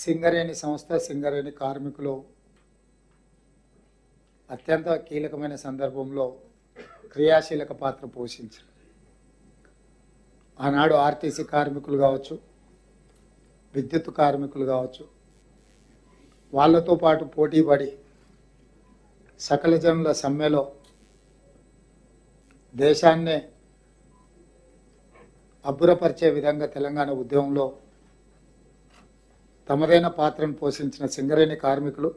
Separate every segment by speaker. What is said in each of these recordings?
Speaker 1: సింగరేణి సంస్థ సింగరేణి కార్మికులు అత్యంత కీలకమైన సందర్భంలో క్రియాశీలక పాత్ర పోషించారు. ఆనాడు ఆర్టీసీ కార్మికులు కావచ్చు, విద్యుత్ కార్మికులు కావచ్చు, వాళ్ళతో పాటు పోటీపడి సకల జనుల సమ్మెలో దేశాన్నే అబ్బురపరిచే విధంగా తెలంగాణ ఉద్యమంలో తమదైన పాత్రను పోషించిన సింగరేణి కార్మికులు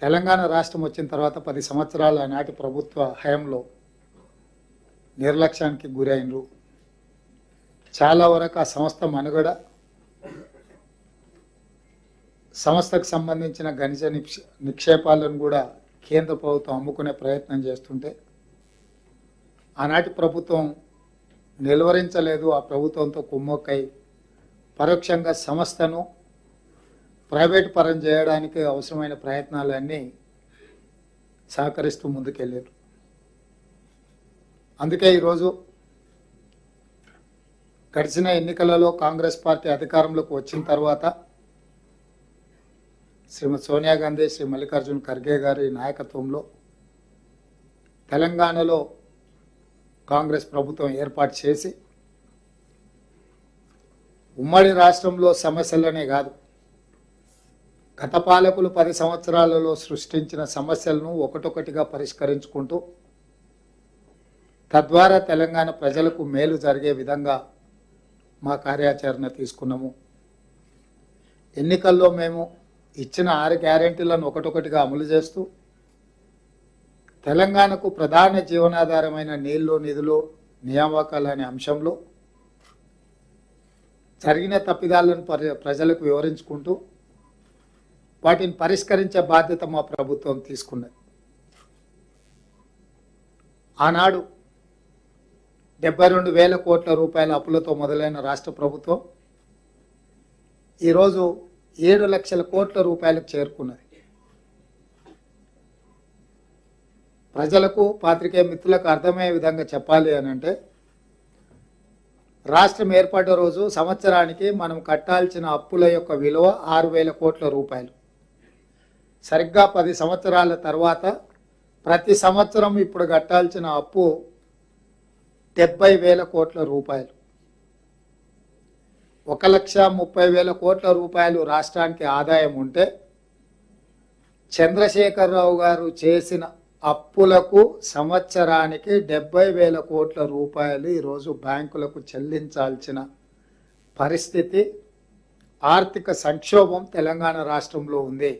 Speaker 1: తెలంగాణ రాష్ట్రం వచ్చిన తర్వాత 10 సంవత్సరాల నాటి ప్రభుత్వ హయాంలో నిర్లక్ష్యానికి గురైనరు. చాలా వరకు ఆ సంస్థ మనుగడ, సంస్థకు సంబంధించిన ఖనిజ నిక్షేపాలను కూడా కేంద్ర ప్రభుత్వం అమ్ముకునే ప్రయత్నం చేస్తుంటే ఆనాటి ప్రభుత్వం నిలువరించలేదు. ఆ ప్రభుత్వంతో కుమ్మక్కై పరోక్షంగా సంస్థను ప్రైవేట్ పరం చేయడానికి అవసరమైన ప్రయత్నాలన్నీ సహకరిస్తూ ముందుకెళ్ళారు. అందుకే ఈరోజు గడిచిన ఎన్నికలలో కాంగ్రెస్ పార్టీ అధికారంలోకి వచ్చిన తర్వాత శ్రీమతి సోనియా గాంధీ, శ్రీ మల్లికార్జున ఖర్గే గారి నాయకత్వంలో తెలంగాణలో కాంగ్రెస్ ప్రభుత్వం ఏర్పాటు చేసి ఉమ్మడి రాష్ట్రంలో సమస్యలనే కాదు, గత పాలకులు 10 సంవత్సరాలలో సృష్టించిన సమస్యలను ఒకటొకటిగా పరిష్కరించుకుంటూ తద్వారా తెలంగాణ ప్రజలకు మేలు జరిగే విధంగా మా కార్యాచరణ తీసుకున్నాము. ఎన్నికల్లో మేము ఇచ్చిన 6 గ్యారెంటీలను ఒకటొకటిగా అమలు చేస్తూ తెలంగాణకు ప్రధాన జీవనాధారమైన నీళ్లు, నిధులు, నియామకాలు అనే అంశంలో జరిగిన తప్పిదాలను ప్రజలకు వివరించుకుంటూ వాటిని పరిష్కరించే బాధ్యత మా ప్రభుత్వం తీసుకున్నది. ఆనాడు 72,000 కోట్ల రూపాయల అప్పులతో మొదలైన రాష్ట్ర ప్రభుత్వం ఈరోజు 7 లక్షల కోట్ల రూపాయలకు చేరుకున్నది. ప్రజలకు, పాత్రికేయ మిత్రులకు అర్థమయ్యే విధంగా చెప్పాలి అని అంటే, రాష్ట్రం ఏర్పడ్డ రోజు సంవత్సరానికి మనం కట్టాల్సిన అప్పుల యొక్క విలువ 6,000 కోట్ల రూపాయలు. సరిగ్గా 10 సంవత్సరాల తర్వాత ప్రతి సంవత్సరం ఇప్పుడు కట్టాల్సిన అప్పు 70,000 కోట్ల రూపాయలు. 1,30,000 కోట్ల రూపాయలు రాష్ట్రానికి ఆదాయం ఉంటే చంద్రశేఖరరావు గారు చేసిన అప్పులకు సంవత్సరానికి 70,000 కోట్ల రూపాయలు ఈరోజు బ్యాంకులకు చెల్లించాల్సిన పరిస్థితి, ఆర్థిక సంక్షోభం తెలంగాణ రాష్ట్రంలో ఉంది.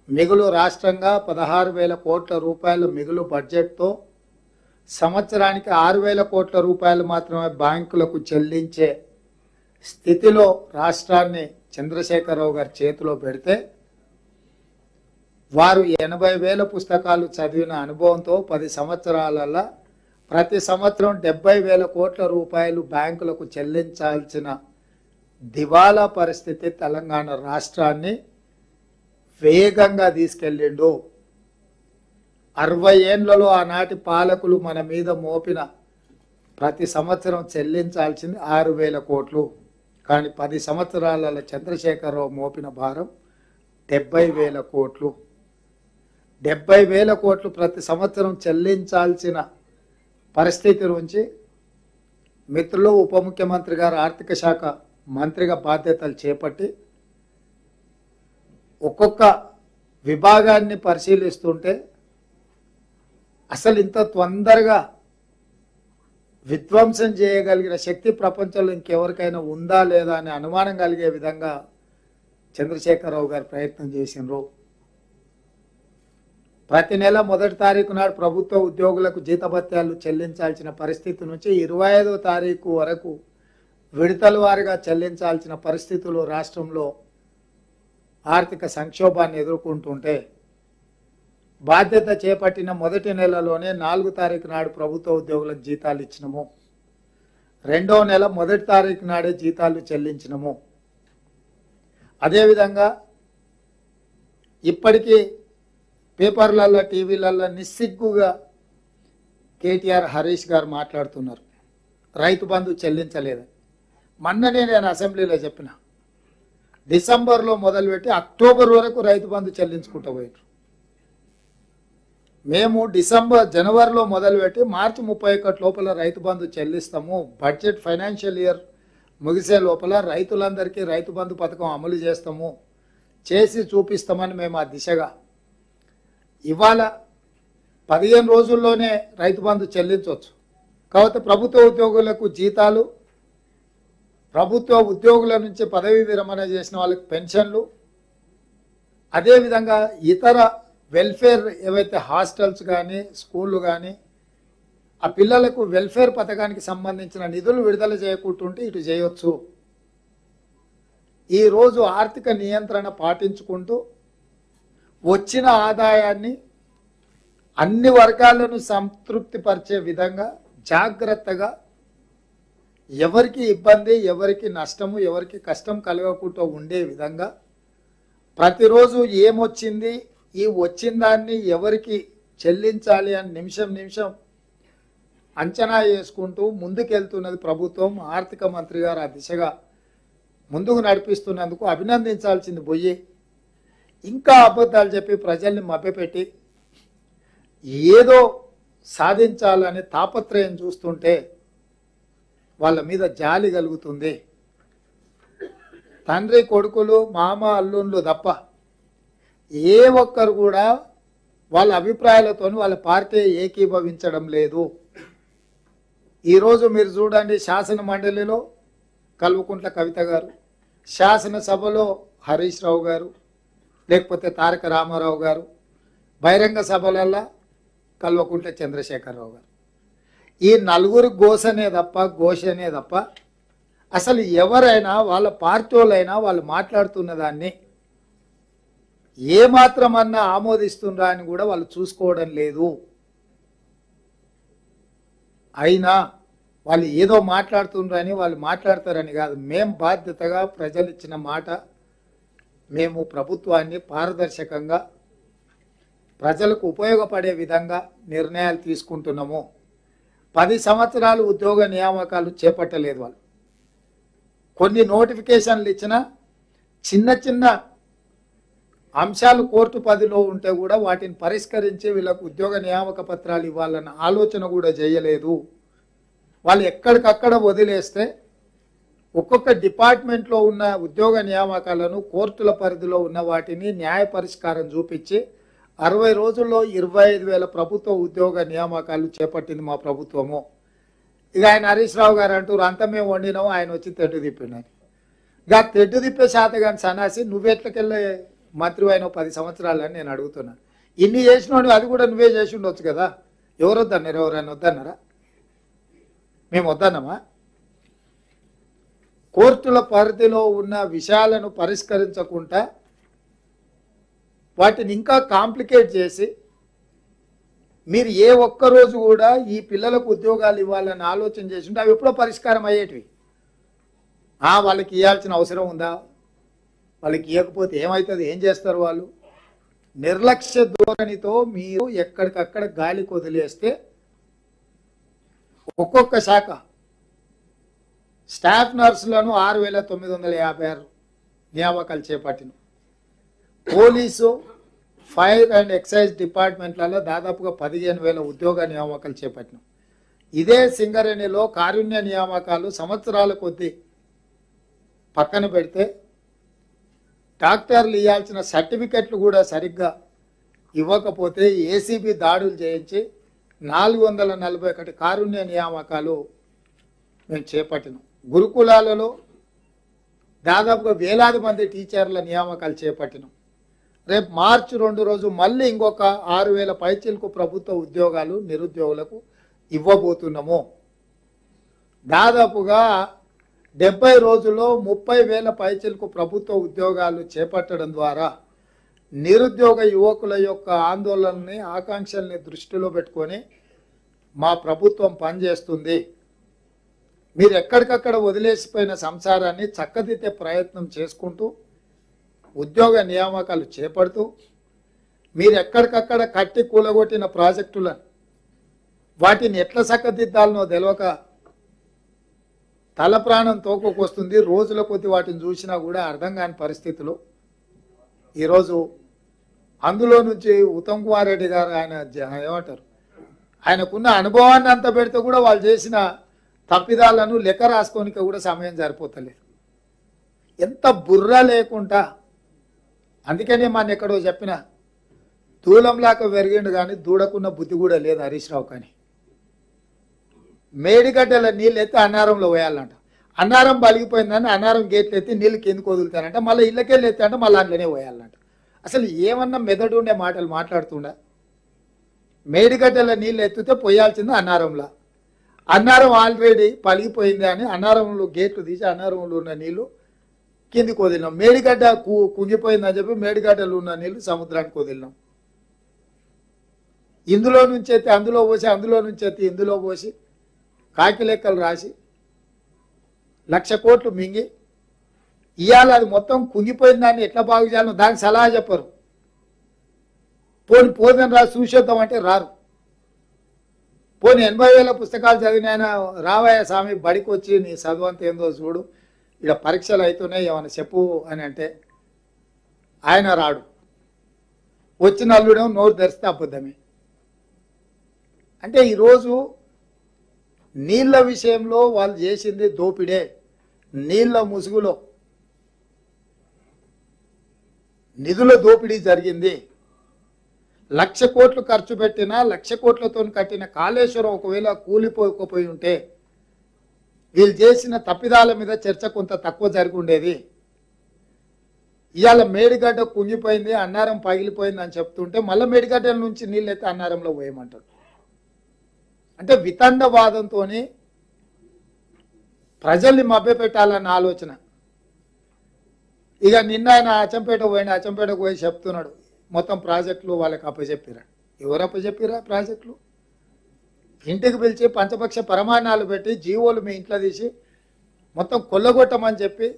Speaker 1: మిగులు రాష్ట్రంగా 16,000 కోట్ల రూపాయలు మిగులు బడ్జెట్తో సంవత్సరానికి 6,000 కోట్ల రూపాయలు మాత్రమే బ్యాంకులకు చెల్లించే స్థితిలో రాష్ట్రాన్ని చంద్రశేఖరరావు గారి చేతిలో పెడితే వారు 80,000 పుస్తకాలు చదివిన అనుభవంతో 10 సంవత్సరాలలో ప్రతి సంవత్సరం 70,000 కోట్ల రూపాయలు బ్యాంకులకు చెల్లించాల్సిన దివాలా పరిస్థితి తెలంగాణ రాష్ట్రాన్ని వేగంగా తీసుకెళ్ళిండు. 60 ఏళ్లలో ఆనాటి పాలకులు మన మీద మోపిన ప్రతి సంవత్సరం చెల్లించాల్సింది 6,000 కోట్లు. కానీ 10 సంవత్సరాలలో చంద్రశేఖరరావు మోపిన భారం 70,000 కోట్లు. 70,000 కోట్లు ప్రతి సంవత్సరం చెల్లించాల్సిన పరిస్థితి నుంచి మిత్రులు, ఉప ముఖ్యమంత్రి గారు ఆర్థిక శాఖ మంత్రిగా బాధ్యతలు చేపట్టి ఒక్కొక్క విభాగాన్ని పరిశీలిస్తుంటే అసలు ఇంత తొందరగా విధ్వంసం చేయగలిగిన శక్తి ప్రపంచంలో ఇంకెవరికైనా ఉందా లేదా అనే అనుమానం కలిగే విధంగా చంద్రశేఖరరావు గారు ప్రయత్నం చేసినారు. ప్రతి నెల 1వ తారీఖు నాడు ప్రభుత్వ ఉద్యోగులకు జీతభత్యాలు చెల్లించాల్సిన పరిస్థితి నుంచి 25వ తారీఖు వరకు విడతల వారీగా చెల్లించాల్సిన పరిస్థితులు రాష్ట్రంలో ఆర్థిక సంక్షోభాన్ని ఎదుర్కొంటుంటే బాధ్యత చేపట్టిన మొదటి నెలలోనే 4వ తారీఖు నాడు ప్రభుత్వ ఉద్యోగులకు జీతాలు ఇచ్చినాము. 2వ నెల 1వ తారీఖు నాడే జీతాలు చెల్లించినాము. అదేవిధంగా ఇప్పటికీ పేపర్లలో, టీవీలలో నిస్సిగ్గుగా కేటీఆర్, హరీష్ గారు మాట్లాడుతున్నారు రైతు బంధు చెల్లించలేదని. మొన్ననే నేను అసెంబ్లీలో చెప్పిన డిసెంబర్లో మొదలుపెట్టి అక్టోబర్ వరకు రైతు బంధు చెల్లించుకుంటూ పోయారు. మేము జనవరిలో మొదలుపెట్టి మార్చి 31 లోపల Rythu Bandhu చెల్లిస్తాము. Budget financial year ముగిసే లోపల రైతులందరికీ రైతు బంధు పథకం అమలు చేస్తాము, చేసి చూపిస్తామని మేము ఆ దిశగా ఇవాళ 15 రోజుల్లోనే రైతు బంధు చెల్లించవచ్చు. కాబట్టి ప్రభుత్వ ఉద్యోగులకు జీతాలు, ప్రభుత్వ ఉద్యోగుల నుంచి పదవీ విరమణ చేసిన వాళ్ళకి పెన్షన్లు, అదేవిధంగా ఇతర వెల్ఫేర్ ఏవైతే హాస్టల్స్ కానీ స్కూళ్ళు కానీ ఆ పిల్లలకు వెల్ఫేర్ పథకానికి సంబంధించిన నిధులు విడుదల చేయకుంటుంటే ఇటు చేయొచ్చు. ఈరోజు ఆర్థిక నియంత్రణ పాటించుకుంటూ వచ్చిన ఆదాయాన్ని అన్ని వర్గాలను సంతృప్తిపరిచే విధంగా జాగ్రత్తగా ఎవరికి ఇబ్బంది, ఎవరికి నష్టము, ఎవరికి కష్టం కలగకుండా ఉండే విధంగా ప్రతిరోజు ఏమొచ్చింది, ఈ వచ్చిన దాన్ని ఎవరికి చెల్లించాలి అని నిమిషం నిమిషం అంచనా వేసుకుంటూ ముందుకెళ్తున్నది ప్రభుత్వం. ఆర్థిక మంత్రి గారు ఆ దిశగా ముందుకు నడిపిస్తున్నందుకు అభినందించాల్సింది పోయి ఇంకా అబద్ధాలు చెప్పి ప్రజల్ని మభ్యపెట్టి ఏదో సాధించాలనే తాపత్రయం చూస్తుంటే వాళ్ళ మీద జాలి కలుగుతుంది. తండ్రి కొడుకులు, మామ అల్లుళ్ళు తప్ప ఏ ఒక్కరు కూడా వాళ్ళ అభిప్రాయాలతో వాళ్ళ పార్టీ ఏకీభవించడం లేదు. ఈరోజు మీరు చూడండి, శాసన మండలిలో కల్వకుంట్ల కవిత గారు, శాసనసభలో హరీష్ రావు గారు, లేకపోతే తారక రామారావు గారు, బహిరంగ సభలల్లో కల్వకుంట్ల చంద్రశేఖరరావు గారు. ఈ నలుగురు ఘోషనే తప్ప అసలు ఎవరైనా వాళ్ళ పార్టీ వాళ్ళైనా వాళ్ళు మాట్లాడుతున్న దాన్ని ఏమాత్రమన్నా ఆమోదిస్తుందా అని కూడా వాళ్ళు చూసుకోవడం లేదు. అయినా వాళ్ళు ఏదో మాట్లాడుతుండ్రని వాళ్ళు మాట్లాడతారని కాదు, మేం బాధ్యతగా ప్రజలు ఇచ్చిన మాట, మేము ప్రభుత్వాన్ని పారదర్శకంగా ప్రజలకు ఉపయోగపడే విధంగా నిర్ణయాలు తీసుకుంటున్నాము. 10 సంవత్సరాలు ఉద్యోగ నియామకాలు చేపట్టలేదు వాళ్ళు. కొన్ని నోటిఫికేషన్లు ఇచ్చిన చిన్న చిన్న అంశాలు కోర్టు పరిధిలో ఉంటే కూడా వాటిని పరిష్కరించి వీళ్ళకు ఉద్యోగ నియామక పత్రాలు ఇవ్వాలన్న ఆలోచన కూడా చేయలేదు. వాళ్ళు ఎక్కడికక్కడ వదిలేస్తే ఒక్కొక్క డిపార్ట్మెంట్లో ఉన్న ఉద్యోగ నియామకాలను కోర్టుల పరిధిలో ఉన్న వాటిని న్యాయ పరిష్కారం చూపించి 60 రోజుల్లో 25,000 ప్రభుత్వ ఉద్యోగ నియామకాలు చేపట్టింది మా ప్రభుత్వము. ఇక ఆయన హరీష్ రావు గారు అంటారు అంతా మేము వండినాము, ఆయన వచ్చి తెడ్డు తిప్పినాను. ఇక తెడ్డు తిప్పే శాత కానీ సన్నాసి నువ్వెట్లకెళ్ళే మంత్రి అయిన 10 సంవత్సరాలని నేను అడుగుతున్నాను. ఇన్ని చేసినోడు అది కూడా నువ్వే చేసి ఉండొచ్చు కదా. ఎవరు వద్దన్నారు? ఎవరైనా వద్దన్నారా? మేము వద్దన్నామా? కోర్టుల పరిధిలో ఉన్న విషయాలను పరిష్కరించకుండా వాటిని ఇంకా కాంప్లికేట్ చేసి మీరు ఏ ఒక్కరోజు కూడా ఈ పిల్లలకు ఉద్యోగాలు ఇవ్వాలని ఆలోచన చేసి ఉంటే అవి ఎప్పుడో పరిష్కారం అయ్యేటివి. వాళ్ళకి ఇవ్వాల్సిన అవసరం ఉందా? వాళ్ళకి ఇవ్వకపోతే ఏమవుతుంది? ఏం చేస్తారు వాళ్ళు? నిర్లక్ష్య ధోరణితో మీరు ఎక్కడికక్కడ గాలికి వదిలేస్తే ఒక్కొక్క శాఖ స్టాఫ్ నర్సులను 6,956 నియామకాలు చేపట్టిన, పోలీసు, ఫైర్ అండ్ ఎక్సైజ్ డిపార్ట్మెంట్లలో దాదాపుగా 15,000 ఉద్యోగ నియామకాలు చేపట్టినాం. ఇదే సింగరేణిలో కారుణ్య నియామకాలు సంవత్సరాల కొద్దీ పక్కన పెడితే డాక్టర్లు ఇవ్వాల్సిన సర్టిఫికెట్లు కూడా సరిగ్గా ఇవ్వకపోతే ఏసీబీ దాడులు చేయించి 441 కారుణ్య నియామకాలు మేము చేపట్టినాం. గురుకులాలలో దాదాపుగా వేలాది మంది టీచర్ల నియామకాలు చేపట్టినాం. రేపు మార్చి 2 రోజు మళ్ళీ ఇంకొక 6,000 పైచీలకు ప్రభుత్వ ఉద్యోగాలు నిరుద్యోగులకు ఇవ్వబోతున్నాము. దాదాపుగా 70 రోజుల్లో 30,000 పైచీలకు ప్రభుత్వ ఉద్యోగాలు చేపట్టడం ద్వారా నిరుద్యోగ యువకుల యొక్క ఆందోళనని, ఆకాంక్షల్ని దృష్టిలో పెట్టుకొని మా ప్రభుత్వం పనిచేస్తుంది. మీరు ఎక్కడికక్కడ వదిలేసిపోయిన సంసారాన్ని చక్కదిద్దే ప్రయత్నం చేసుకుంటూ ఉద్యోగ నియామకాలు చేపడుతూ మీరు ఎక్కడికక్కడ కట్టి కూలగొట్టిన ప్రాజెక్టులను వాటిని ఎట్లా చక్కదిద్దాలనో తెలియక తల ప్రాణం తోకొకొస్తుంది. రోజుల కొద్ది వాటిని చూసినా కూడా అర్థం కాని పరిస్థితులు. ఈరోజు అందులో నుంచి ఉత్తమ్ కుమార్ రెడ్డి గారు ఆయన ఏమంటారు, ఆయనకున్న అనుభవాన్ని అంత పెడితే కూడా వాళ్ళు చేసిన తప్పిదాలను లెక్క రాసుకోనిక కూడా సమయం సరిపోతలేదు. ఎంత బుర్ర లేకుండా. అందుకనే మన ఎక్కడో చెప్పిన దూలంలాక పెరిగిండు కానీ దూడకున్న బుద్ధి కూడా లేదు హరీష్ రావు. కానీ మేడిగడ్డల నీళ్ళు ఎత్తి అన్నారంలో పోయాలంట. అన్నారం బలిగిపోయిందని అన్నారం గేట్లు ఎత్తి నీళ్ళు కిందకు వదులుతానంట. మళ్ళీ ఇళ్ళకెళ్ళి ఎత్తి అంటే మళ్ళీ అందులోనే పోయాలంట. అసలు ఏమన్నా మెదడు ఉండే మాటలు మాట్లాడుతుండ. మేడిగడ్డల నీళ్ళు ఎత్తితే పోయాల్సింది అన్నారంలో. అన్నారం ఆల్రెడీ పలిగిపోయింది అని అన్నారంలో గేట్లు తీసి అన్నారంలో ఉన్న నీళ్లు కిందికి వదిలినాం. మేడిగడ్డ కుంగిపోయిందని చెప్పి మేడిగడ్డలు ఉన్న నీళ్లు సముద్రానికి వదిలినాం. ఇందులో నుంచి ఎత్తి అందులో పోసి, అందులో నుంచి ఎత్తి ఇందులో పోసి కాకి లెక్కలు రాసి 1,00,000 కోట్లు మింగి ఇవాళ అది మొత్తం కుంగిపోయిన దాన్ని ఎట్లా బాగు చేయాలో దానికి సలహా చెప్పరు. పోదని రాసి చూసేద్దాం అంటే రారు. 80,000 పుస్తకాలు చదివిన ఆయన రావయ్య స్వామి బడికి వచ్చి నీ చదువు అంత ఏందో చూడు, ఇక్కడ పరీక్షలు అవుతున్నాయి ఏమైనా చెప్పు అని అంటే ఆయన రాడు. వచ్చిన అల్లుడేమో నోరు తెరిస్తే అబద్ధమే. అంటే ఈరోజు నీళ్ళ విషయంలో వాళ్ళు చేసింది దోపిడే. నీళ్ళ ముసుగులో నిధుల దోపిడీ జరిగింది. 1,00,000 కోట్లు ఖర్చు పెట్టినా 1,00,000 కోట్లతో కట్టిన కాళేశ్వరం ఒకవేళ కూలిపోకపోయి ఉంటే వీళ్ళు చేసిన తప్పిదాల మీద చర్చ కొంత తక్కువ జరిగి ఉండేది. ఇవాళ మేడిగడ్డ కుంగిపోయింది, అన్నారం పగిలిపోయింది అని చెప్తుంటే మళ్ళీ మేడిగడ్డల నుంచి నీళ్ళు అయితే అన్నారంలో పోయమంటారు. అంటే వితండవాదంతో ప్రజల్ని మభ్యపెట్టాలన్న ఆలోచన. ఇక నిన్న ఆయన అచ్చంపేటకు పోయి చెప్తున్నాడు మొత్తం ప్రాజెక్టులు వాళ్ళకి అప్పచెప్పిరా. ఎవరు అప్పచెప్పిరా ప్రాజెక్టులు? ఇంటికి పిలిచి పంచపక్ష ప్రమాణాలు పెట్టి జీవోలు మీ ఇంట్లో తీసి మొత్తం కొల్లగొట్టమని చెప్పి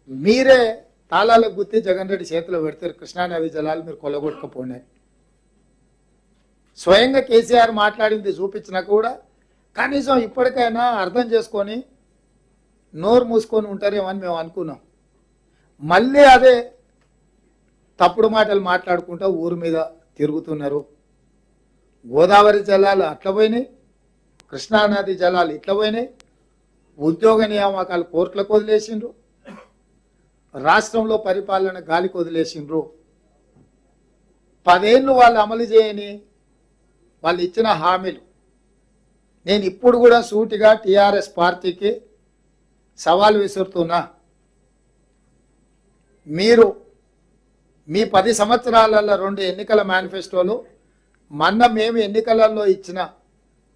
Speaker 1: మీరే తాళాలకు గుర్తి జగన్ రెడ్డి చేతిలో పెడతారు. కృష్ణానది జలాలు మీరు కొల్లగొట్టకపోయినాయి. స్వయంగా కేసీఆర్ మాట్లాడింది చూపించినా కూడా కనీసం ఇప్పటికైనా అర్థం చేసుకొని నోరు మూసుకొని ఉంటారేమో అని మేము అనుకున్నాం. మళ్ళీ అదే తప్పుడు మాటలు మాట్లాడుకుంటూ ఊరు మీద తిరుగుతున్నారు. గోదావరి జలాలు అట్లా పోయినాయి, కృష్ణానది జలాలు ఇట్లా పోయినాయి, ఉద్యోగ నియామకాలు కోర్టులకు వదిలేసిండ్రు, రాష్ట్రంలో పరిపాలన గాలికి వదిలేసిండ్రు. 10 ఏళ్ళు వాళ్ళు అమలు చేయని వాళ్ళు ఇచ్చిన హామీలు. నేను ఇప్పుడు కూడా సూటిగా టీఆర్ఎస్ పార్టీకి సవాల్ విసురుతున్నా. మీరు మీ 10 సంవత్సరాలలో 2 ఎన్నికల మేనిఫెస్టోలు, మొన్న మేము ఎన్నికలలో ఇచ్చిన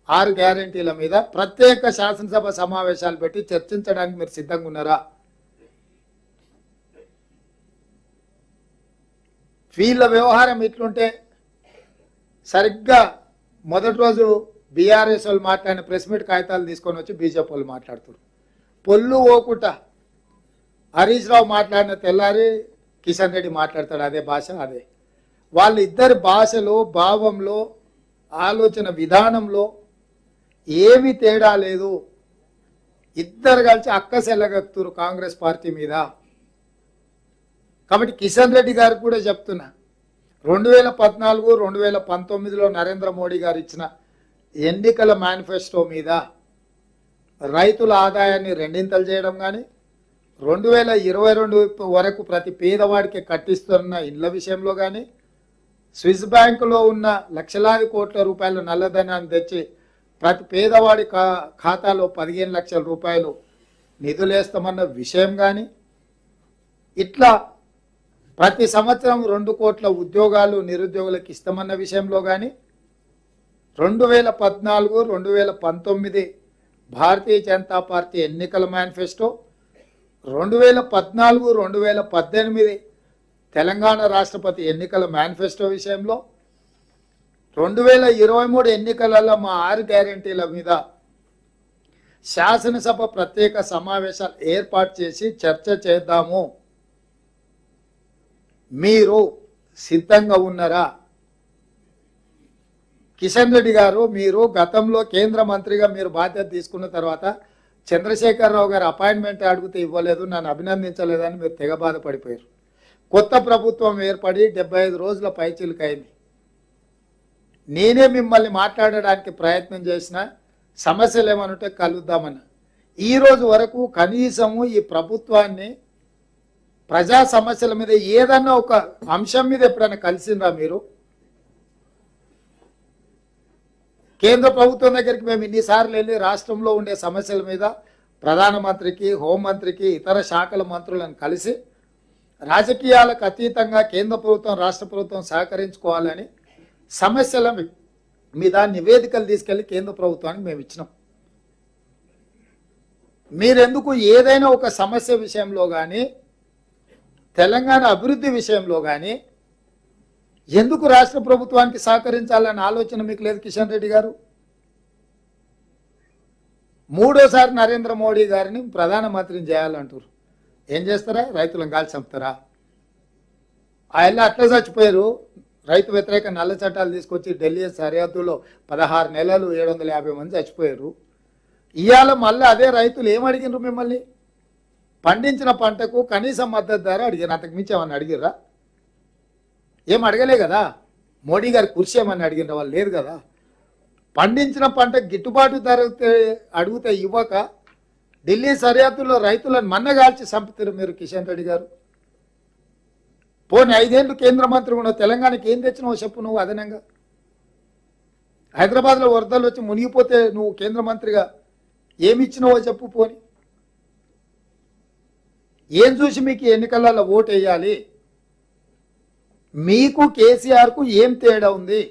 Speaker 1: 6 గ్యారెంటీల మీద ప్రత్యేక శాసనసభ సమావేశాలు పెట్టి చర్చించడానికి మీరు సిద్ధంగా ఉన్నారా? వీళ్ళ వ్యవహారం ఇట్లుంటే సరిగ్గా మొదటి రోజు బీఆర్ఎస్ వాళ్ళు మాట్లాడిన ప్రెస్ మీట్ కాగితాలు తీసుకొని వచ్చి బీజేపీ వాళ్ళు మాట్లాడుతున్నారు. పొల్లు ఓకుట హరీష్ రావు మాట్లాడిన తెల్లారి కిషన్ రెడ్డి మాట్లాడతాడు అదే భాష. అదే వాళ్ళిద్దరి భాషలో, భావంలో, ఆలోచన విధానంలో ఏమీ తేడా లేదు. ఇద్దరు కలిసి అక్కసెల్లగత్తురు కాంగ్రెస్ పార్టీ మీద. కాబట్టి కిషన్ రెడ్డి గారికి కూడా చెప్తున్నా, 2014, 2019లో నరేంద్ర మోడీ గారు ఇచ్చిన ఎన్నికల మేనిఫెస్టో మీద రైతుల ఆదాయాన్ని 2x చేయడం కానీ, 2022 వరకు ప్రతి పేదవాడికి కట్టిస్తున్న ఇళ్ల విషయంలో కానీ, స్విస్ బ్యాంకులో ఉన్న లక్షలాది కోట్ల రూపాయల నల్లధనాన్ని తెచ్చి ప్రతి పేదవాడి ఖాతాలో 15 లక్షల రూపాయలు నిధులేస్తామన్న విషయం కానీ, ఇట్లా ప్రతి సంవత్సరం 2 కోట్ల ఉద్యోగాలు నిరుద్యోగులకు ఇస్తామన్న విషయంలో కానీ, 2014, 2019 భారతీయ జనతా పార్టీ ఎన్నికల మేనిఫెస్టో, 2014, 2018 తెలంగాణ రాష్ట్రపతి ఎన్నికల మేనిఫెస్టో విషయంలో, 2023 ఎన్నికలలో మా 6 గ్యారెంటీల మీద శాసనసభ ప్రత్యేక సమావేశాలు ఏర్పాటు చేసి చర్చ చేద్దాము. మీరు సిద్ధంగా ఉన్నారా? కిషన్ రెడ్డి గారు, మీరు గతంలో కేంద్ర మంత్రిగా మీరు బాధ్యత తీసుకున్న తర్వాత చంద్రశేఖరరావు గారు అపాయింట్మెంట్ అడిగితే ఇవ్వలేదు, నన్ను అభినందించలేదని మీరు తెగ బాధపడిపోయారు. కొత్త ప్రభుత్వం ఏర్పడి 75 రోజుల పైచిలుకైంది. నేనే మిమ్మల్ని మాట్లాడడానికి ప్రయత్నం చేసిన, సమస్యలు ఏమనుంటే కలుద్దామని. ఈ రోజు వరకు కనీసము ఈ ప్రభుత్వాన్ని ప్రజా సమస్యల మీద ఏదన్నా ఒక అంశం మీద ఎప్పుడైనా కలిసిందా మీరు? కేంద్ర ప్రభుత్వం దగ్గరికి మేము ఇన్నిసార్లు వెళ్ళి రాష్ట్రంలో ఉండే సమస్యల మీద ప్రధానమంత్రికి, హోంమంత్రికి, ఇతర శాఖల మంత్రులను కలిసి రాజకీయాలకు అతీతంగా కేంద్ర ప్రభుత్వం, రాష్ట్ర ప్రభుత్వం సహకరించుకోవాలని సమస్యల మీద నివేదికలు తీసుకెళ్లి కేంద్ర ప్రభుత్వానికి మేము ఇచ్చినాం. మీరెందుకు ఏదైనా ఒక సమస్య విషయంలో కానీ, తెలంగాణ అభివృద్ధి విషయంలో కానీ ఎందుకు రాష్ట్ర ప్రభుత్వానికి సహకరించాలన్న ఆలోచన మీకు లేదు కిషన్ రెడ్డి గారు? మూడోసారి నరేంద్ర మోడీ గారిని ప్రధానమంత్రిని చేయాలంటారు. ఏం చేస్తారా? రైతులను గాలి చంపుతారా? ఆయన అట్లా చచ్చిపోయారు. రైతు వ్యతిరేక నల్ల చట్టాలు తీసుకొచ్చి ఢిల్లీ సరిహద్దులో 16 నెలలు 750 మంది చచ్చిపోయారు. ఇవాళ మళ్ళీ అదే రైతులు ఏమడిగినారు మిమ్మల్ని? పండించిన పంటకు కనీస మద్దతు ధర అడిగారు. అంతకు మించి ఏమన్నా అడిగిర్రా? ఏం అడగలే కదా. మోడీ గారి కుర్చీ ఏమని అడిగిన వాళ్ళు లేదు కదా. పండించిన పంట గిట్టుబాటు ధర అడిగితే ఇవ్వక ఢిల్లీ సరిహద్దుల్లో రైతులను మన్నగాల్చి చంపుతారు మీరు కిషన్ రెడ్డి గారు. పోనీ 5 ఏళ్ళు కేంద్ర మంత్రి ఉన్న తెలంగాణకి ఏం తెచ్చినావో చెప్పు నువ్వు అదనంగా. హైదరాబాద్లో వరదలు వచ్చి మునిగిపోతే నువ్వు కేంద్ర మంత్రిగా ఏమి ఇచ్చినావో చెప్పు. పోని ఏం చూసి మీకు ఎన్నికలలో ఓటు వేయాలి? మీకు కేసీఆర్కు ఏం తేడా ఉంది?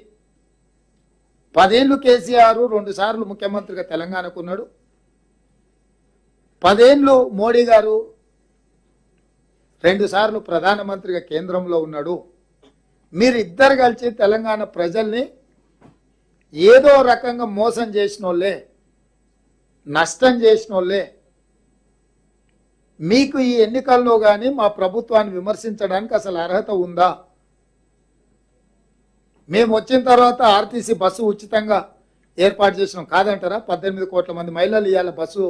Speaker 1: 10 ఏళ్ళు కేసీఆర్ 2 సార్లు ముఖ్యమంత్రిగా తెలంగాణకు ఉన్నాడు. 10 ఏళ్ళు మోడీ గారు 2 సార్లు ప్రధానమంత్రిగా కేంద్రంలో ఉన్నాడు. మీరిద్దరు కలిసి తెలంగాణ ప్రజల్ని ఏదో రకంగా మోసం చేసిన వాళ్ళే, నష్టం చేసిన వాళ్ళే. మీకు ఈ ఎన్నికల్లో కానీ మా ప్రభుత్వాన్ని విమర్శించడానికి అసలు అర్హత ఉందా? మేము వచ్చిన తర్వాత ఆర్టీసీ బస్సు ఉచితంగా ఏర్పాటు చేసినాం కాదంటారా? 18 కోట్ల మంది మహిళలు ఇవాళ బస్సు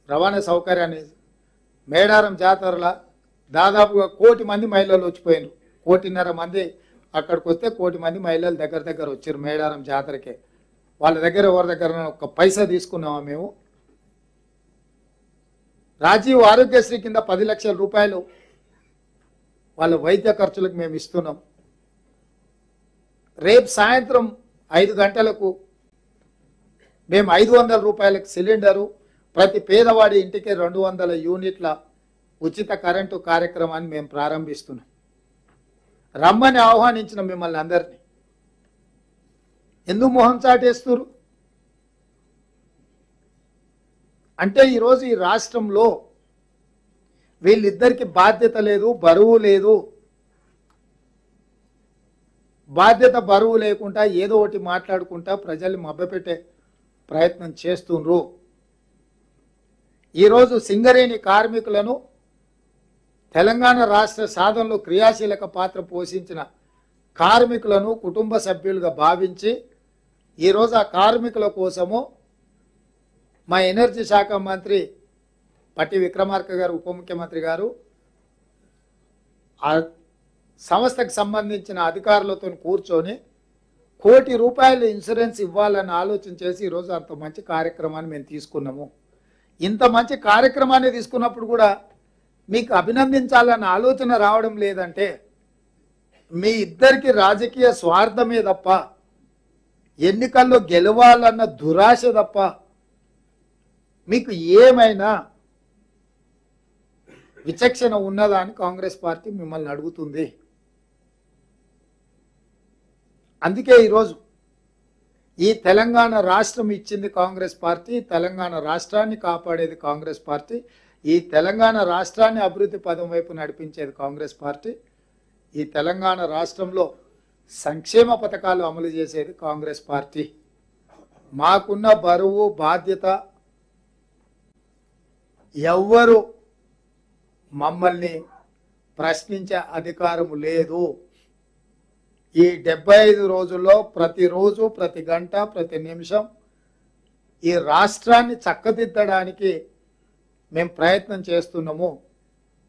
Speaker 1: రవాణా సౌకర్యాన్ని మేడారం జాతరల దాదాపుగా 1 కోటి మంది మహిళలు వచ్చిపోయినారు. 1.5 కోటి మంది అక్కడికి వస్తే 1 కోటి మంది మహిళలు దగ్గర వచ్చారు మేడారం జాతరకే. వాళ్ళ దగ్గర ఎవరి దగ్గర ఒక పైసా తీసుకున్నామా మేము? రాజీవ్ ఆరోగ్యశ్రీ కింద 10 లక్షల రూపాయలు వాళ్ళ వైద్య ఖర్చులకు మేము ఇస్తున్నాం. రేపు సాయంత్రం 5 గంటలకు మేము 500 రూపాయలకు సిలిండరు, ప్రతి పేదవాడి ఇంటికి 200 యూనిట్ల ఉచిత కరెంటు కార్యక్రమాన్ని మేము ప్రారంభిస్తున్నాం. రమ్మని ఆహ్వానించిన మిమ్మల్ని అందరినీ ఎందుకు మొహం చాటేస్తున్నారు? అంటే ఈరోజు ఈ రాష్ట్రంలో వీళ్ళిద్దరికి బాధ్యత లేదు, బరువు లేదు. బాధ్యత బరువు లేకుండా ఏదో ఒకటి మాట్లాడుకుంటా ప్రజల్ని మభ్యపెట్టే ప్రయత్నం చేస్తుండ్రు. ఈరోజు సింగరేణి కార్మికులను తెలంగాణ రాష్ట్ర సాధనలో క్రియాశీలక పాత్ర పోషించిన కార్మికులను కుటుంబ సభ్యులుగా భావించి ఈరోజు ఆ కార్మికుల కోసము మా ఎనర్జీ శాఖ మంత్రి పట్టి విక్రమార్క గారు, ఉప ముఖ్యమంత్రి గారు ఆ సంస్థకు సంబంధించిన అధికారులతో కూర్చొని 1 కోటి రూపాయలు ఇన్సూరెన్స్ ఇవ్వాలని ఆలోచన చేసి ఈరోజు అంత మంచి కార్యక్రమాన్ని మేము తీసుకున్నాము. ఇంత మంచి కార్యక్రమాన్ని తీసుకున్నప్పుడు కూడా మీకు అభినందించాలన్న ఆలోచన రావడం లేదంటే మీ ఇద్దరికి రాజకీయ స్వార్థమే తప్ప, ఎన్నికల్లో గెలవాలన్న దురాశ తప్ప మీకు ఏమైనా విచక్షణ ఉన్నదా అని కాంగ్రెస్ పార్టీ మిమ్మల్ని అడుగుతుంది. అందుకే ఈరోజు ఈ తెలంగాణ రాష్ట్రం ఇచ్చింది కాంగ్రెస్ పార్టీ, తెలంగాణ రాష్ట్రాన్ని కాపాడేది కాంగ్రెస్ పార్టీ, ఈ తెలంగాణ రాష్ట్రాన్ని అభివృద్ధి పదం వైపు నడిపించేది కాంగ్రెస్ పార్టీ, ఈ తెలంగాణ రాష్ట్రంలో సంక్షేమ పథకాలు అమలు చేసేది కాంగ్రెస్ పార్టీ. మాకున్న బరువు బాధ్యత ఎవ్వరు మమ్మల్ని ప్రశ్నించే అధికారం లేదు. ఈ 75 రోజుల్లో ప్రతిరోజు, ప్రతి గంట, ప్రతి నిమిషం ఈ రాష్ట్రాన్ని చక్కదిద్దడానికి మేము ప్రయత్నం చేస్తున్నాము.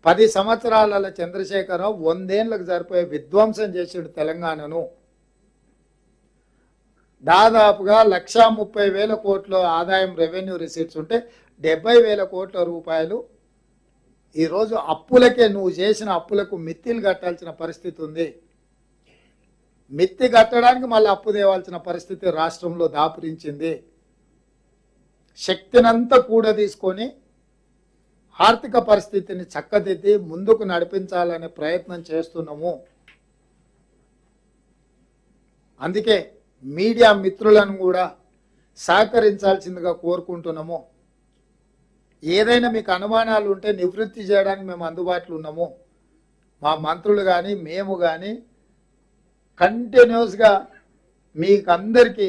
Speaker 1: 10 సంవత్సరాల చంద్రశేఖరరావు 100 ఏళ్లకు సరిపోయే విధ్వంసం చేసిండు తెలంగాణను. దాదాపుగా 1,30,000 కోట్ల ఆదాయం రెవెన్యూ రిసీట్స్ ఉంటే 70,000 కోట్ల రూపాయలు ఈరోజు అప్పులకే, నువ్వు చేసిన అప్పులకు మిత్తిలు కట్టాల్సిన పరిస్థితి ఉంది. మిత్తి కట్టడానికి మళ్ళీ అప్పు తేవాల్సిన పరిస్థితి రాష్ట్రంలో దాపురించింది. శక్తినంతా కూడా తీసుకొని ఆర్థిక పరిస్థితిని చక్కదిద్ది ముందుకు నడిపించాలనే ప్రయత్నం చేస్తున్నాము. అందుకే మీడియా మిత్రులను కూడా సహకరించాల్సిందిగా కోరుకుంటున్నాము. ఏదైనా మీకు అనుమానాలు ఉంటే నివృత్తి చేయడానికి మేము అందుబాటులో ఉన్నాము. మా మంత్రులు కానీ మేము కానీ కంటిన్యూస్గా మీకు అందరికీ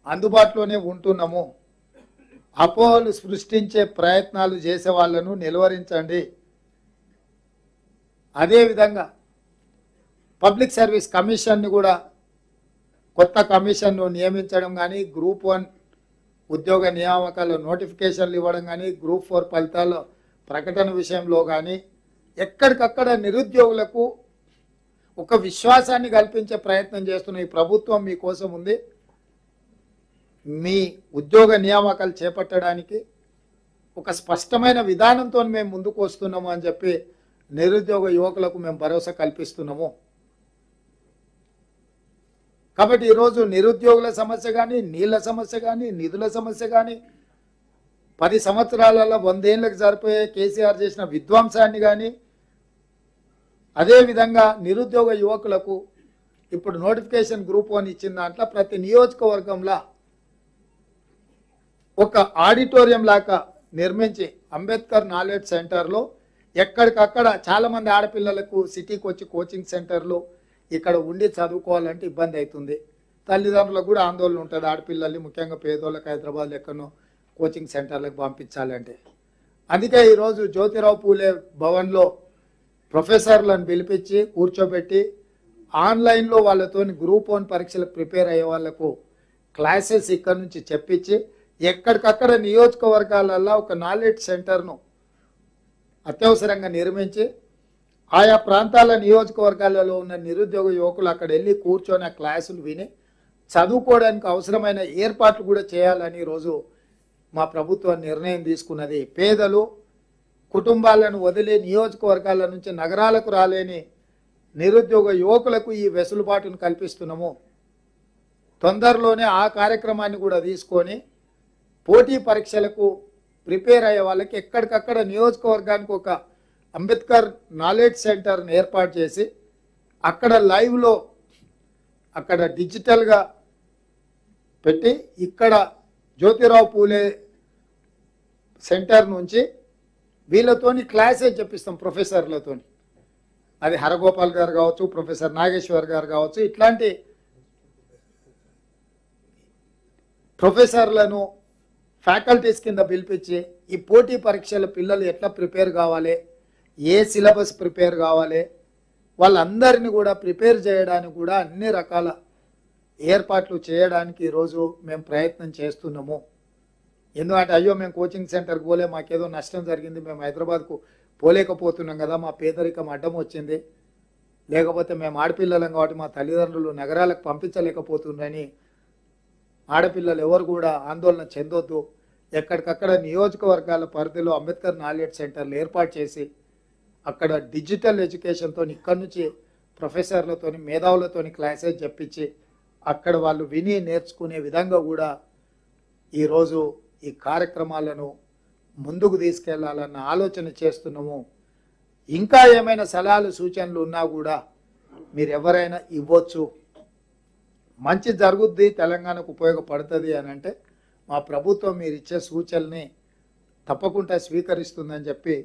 Speaker 1: అందుబాటులోనే ఉంటున్నాము. అపోహలు సృష్టించే ప్రయత్నాలు చేసే వాళ్ళను నిలువరించండి. అదేవిధంగా పబ్లిక్ సర్వీస్ కమిషన్ని కూడా కొత్త కమిషన్ను నియమించడం కానీ, గ్రూప్ 1 ఉద్యోగ నియామకాల నోటిఫికేషన్లు ఇవ్వడం కానీ, గ్రూప్ 4 ఫలితాల ప్రకటన విషయంలో కానీ ఎక్కడికక్కడ నిరుద్యోగులకు ఒక విశ్వాసాన్ని కల్పించే ప్రయత్నం చేస్తున్న ఈ ప్రభుత్వం మీకోసం ఉంది. మీ ఉద్యోగ నియామకాలు చేపట్టడానికి ఒక స్పష్టమైన విధానంతో మేము ముందుకు వస్తున్నాము అని చెప్పి నిరుద్యోగ యువకులకు మేము భరోసా కల్పిస్తున్నాము. కాబట్టి ఈరోజు నిరుద్యోగుల సమస్య కానీ, నీళ్ళ సమస్య కానీ, నిధుల సమస్య కానీ, 10 సంవత్సరాలలో 100 ఏళ్ళకి సరిపోయే కేసీఆర్ చేసిన విధ్వంసాన్ని కానీ, అదేవిధంగా నిరుద్యోగ యువకులకు ఇప్పుడు నోటిఫికేషన్ గ్రూప్ 1 ఇచ్చిన దాంట్లో ప్రతి నియోజకవర్గంలో ఒక ఆడిటోరియం లాగా నిర్మించి అంబేద్కర్ నాలెడ్జ్ సెంటర్లో ఎక్కడికక్కడ చాలామంది ఆడపిల్లలకు సిటీకి వచ్చి కోచింగ్ సెంటర్లు ఇక్కడ ఉండి చదువుకోవాలంటే ఇబ్బంది అవుతుంది. తల్లిదండ్రులకు కూడా ఆందోళన ఉంటుంది. ఆడపిల్లల్ని ముఖ్యంగా పేదోళ్ళకి హైదరాబాద్ ఎక్కడో కోచింగ్ సెంటర్లకు పంపించాలంటే. అందుకే ఈరోజు జ్యోతిరావు పూలే భవన్లో ప్రొఫెసర్లను పిలిపించి కూర్చోబెట్టి ఆన్లైన్లో వాళ్ళతో గ్రూప్ 1 పరీక్షలకు ప్రిపేర్ అయ్యే వాళ్లకు క్లాసెస్ ఇక్కడ నుంచి చెప్పించి ఎక్కడికక్కడ నియోజకవర్గాలలో ఒక నాలెడ్జ్ సెంటర్ను అత్యవసరంగా నిర్మించి ఆయా ప్రాంతాల నియోజకవర్గాలలో ఉన్న నిరుద్యోగ యువకులు అక్కడ వెళ్ళి కూర్చొని ఆ క్లాసులు విని చదువుకోవడానికి అవసరమైన ఏర్పాట్లు కూడా చేయాలని ఈరోజు మా ప్రభుత్వం నిర్ణయం తీసుకున్నది. పేదలు కుటుంబాలను వదిలి నియోజకవర్గాల నుంచి నగరాలకు రాలేని నిరుద్యోగ యువకులకు ఈ వెసులుబాటును కల్పిస్తున్నాము. తొందరలోనే ఆ కార్యక్రమాన్ని కూడా తీసుకొని పోటీ పరీక్షలకు ప్రిపేర్ అయ్యే వాళ్ళకి ఎక్కడికక్కడ నియోజకవర్గానికి ఒక అంబేద్కర్ నాలెడ్జ్ సెంటర్ని ఏర్పాటు చేసి అక్కడ లైవ్లో అక్కడ డిజిటల్గా పెట్టి ఇక్కడ జ్యోతిరావు పూలే సెంటర్ నుంచి వీళ్ళతోని క్లాసే చెప్పిస్తాం ప్రొఫెసర్లతోని. అది హరగోపాల్ గారు కావచ్చు, ప్రొఫెసర్ నాగేశ్వర్ గారు కావచ్చు, ఇట్లాంటి ప్రొఫెసర్లను ఫ్యాకల్టీస్ కింద పిలిపించి ఈ పోటీ పరీక్షల పిల్లలు ఎట్లా ప్రిపేర్ కావాలి, ఏ సిలబస్ ప్రిపేర్ కావాలి, వాళ్ళందరినీ కూడా ప్రిపేర్ చేయడానికి కూడా అన్ని రకాల ఏర్పాట్లు చేయడానికి ఈరోజు మేము ప్రయత్నం చేస్తున్నాము. ఎందుకంటే అయ్యో మేము కోచింగ్ సెంటర్కి పోలే, మాకేదో నష్టం జరిగింది, మేము హైదరాబాద్కు పోలేకపోతున్నాం కదా, మా పేదరికం అడ్డం వచ్చింది, లేకపోతే మేము ఆడపిల్లలం కాబట్టి మా తల్లిదండ్రులు నగరాలకు పంపించలేకపోతుందని ఆడపిల్లలు ఎవరు కూడా ఆందోళన చెందొద్దు. ఎక్కడికక్కడ నియోజకవర్గాల పరిధిలో అంబేద్కర్ నాలెడ్జ్ సెంటర్లు ఏర్పాటు చేసి అక్కడ డిజిటల్ ఎడ్యుకేషన్తో ఇక్కడి నుంచి ప్రొఫెసర్లతోని మేధావులతోని క్లాసెస్ చెప్పించి అక్కడ వాళ్ళు విని నేర్చుకునే విధంగా కూడా ఈరోజు ఈ కార్యక్రమాలను ముందుకు తీసుకెళ్లాలన్న ఆలోచన చేస్తున్నాము. ఇంకా ఏమైనా సలహాలు సూచనలు ఉన్నా కూడా మీరు ఎవరైనా ఇవ్వచ్చు. మంచి జరుగుద్ది, తెలంగాణకు ఉపయోగపడుతుంది అని అంటే మా ప్రభుత్వం మీరు ఇచ్చే సూచనల్ని తప్పకుండా స్వీకరిస్తుందని చెప్పి